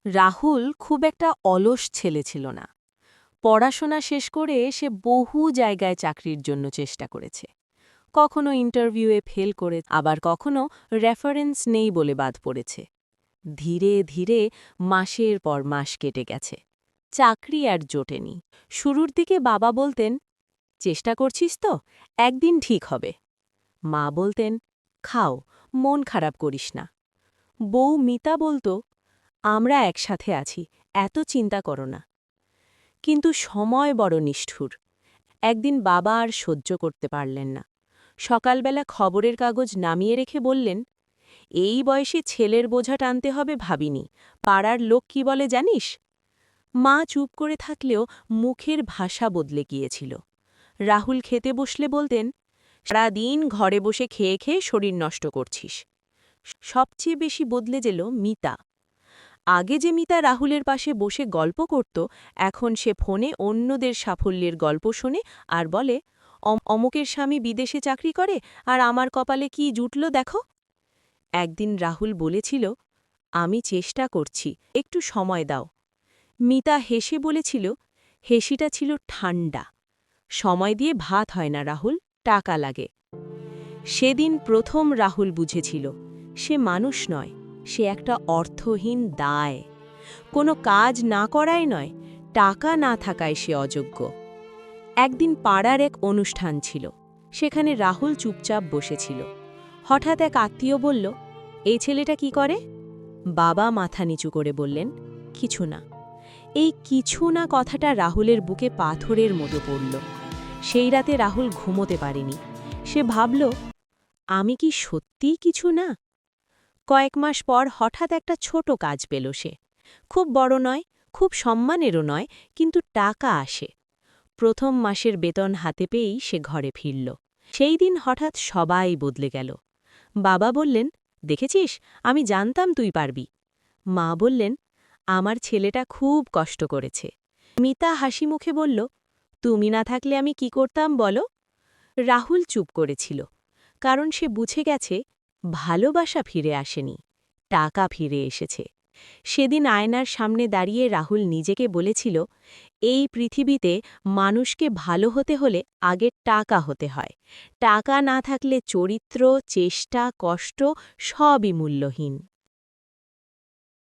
রাহুল খুব একটা অলস ছেলে ছিল না। পড়াশোনা শেষ করে সে বহু জায়গায় চাকরির জন্য চেষ্টা করেছে। কখনো ইন্টারভিউয়ে ফেল করে, আবার কখনো রেফারেন্স নেই বলে বাদ পড়েছে। ধীরে ধীরে মাসের পর মাস কেটে গেছে। চাকরি আর জোটেনি। শুরুর দিকে বাবা বলতেন, চেষ্টা করছিস তো, একদিন ঠিক হবে। মা বলতেন, খাও, মন খারাপ করিস না। বউ মিতা বলতো, আমরা একসাথে আছি, এত চিন্তা করো না। কিন্তু সময় বড় নিষ্ঠুর। একদিন বাবা আর সহ্য করতে পারলেন না। সকালবেলা খবরের কাগজ নামিয়ে রেখে বললেন, এই বয়সে ছেলের বোঝা টানতে হবে ভাবিনি, পাড়ার লোক কি বলে জানিস? মা চুপ করে থাকলেও মুখের ভাষা বদলে গিয়েছিল। রাহুল খেতে বসলে বলতেন, সারাদিন ঘরে বসে খেয়ে খেয়ে শরীর নষ্ট করছিস। সবচেয়ে বেশি বদলে গেল মিতা। আগে যে মিতা রাহুলের পাশে বসে গল্প করত, এখন সে ফোনে অন্যদের সাফল্যের গল্প শোনে আর বলে, অমুকের স্বামী বিদেশে চাকরি করে আর আমার কপালে কি জুটল দেখো। একদিন রাহুল বলেছিল, আমি চেষ্টা করছি, একটু সময় দাও। মিতা হেসে বলেছিল, হেসিটা ছিল ঠান্ডা। সময় দিয়ে ভাত হয় না রাহুল, টাকা লাগে। সেদিন প্রথম রাহুল বুঝেছিল, সে মানুষ নয়, সে একটা অর্থহীন দায়। কোনো কাজ না করাই নয়, টাকা না থাকায় সে অযোগ্য। একদিন পাড়ার এক অনুষ্ঠান ছিল, সেখানে রাহুল চুপচাপ বসেছিল। হঠাৎ এক আত্মীয় বলল, এই ছেলেটা কি করে? বাবা মাথা নিচু করে বললেন, কিছু না। এই কিছু না কথাটা রাহুলের বুকে পাথরের মতো পড়ল। সেই রাতে রাহুল ঘুমোতে পারেনি। সে ভাবল, আমি কি সত্যিই কিছু না? কয়েক মাস পর হঠাৎ একটা ছোট কাজ পেল সে। খুব বড় নয়, খুব সম্মানেরও নয়, কিন্তু টাকা আসে। প্রথম মাসের বেতন হাতে পেয়েই সে ঘরে ফিরল। সেই দিন হঠাৎ সবাই বদলে গেল। বাবা বললেন, দেখেছিস, আমি জানতাম তুই পারবি। মা বললেন, আমার ছেলেটা খুব কষ্ট করেছে। মিতা হাসি মুখে বলল, তুমি না থাকলে আমি কি করতাম বলো? রাহুল চুপ করেছিল, কারণ সে বুঝে গেছে, ভালোবাসা ফিরে আসেনি, টাকা ফিরে এসেছে। সেদিন আয়নার সামনে দাঁড়িয়ে রাহুল নিজেকে বলেছিল, এই পৃথিবীতে মানুষকে ভালো হতে হলে আগে টাকা হতে হয়। টাকা না থাকলে চরিত্র, চেষ্টা, কষ্ট সবই মূল্যহীন।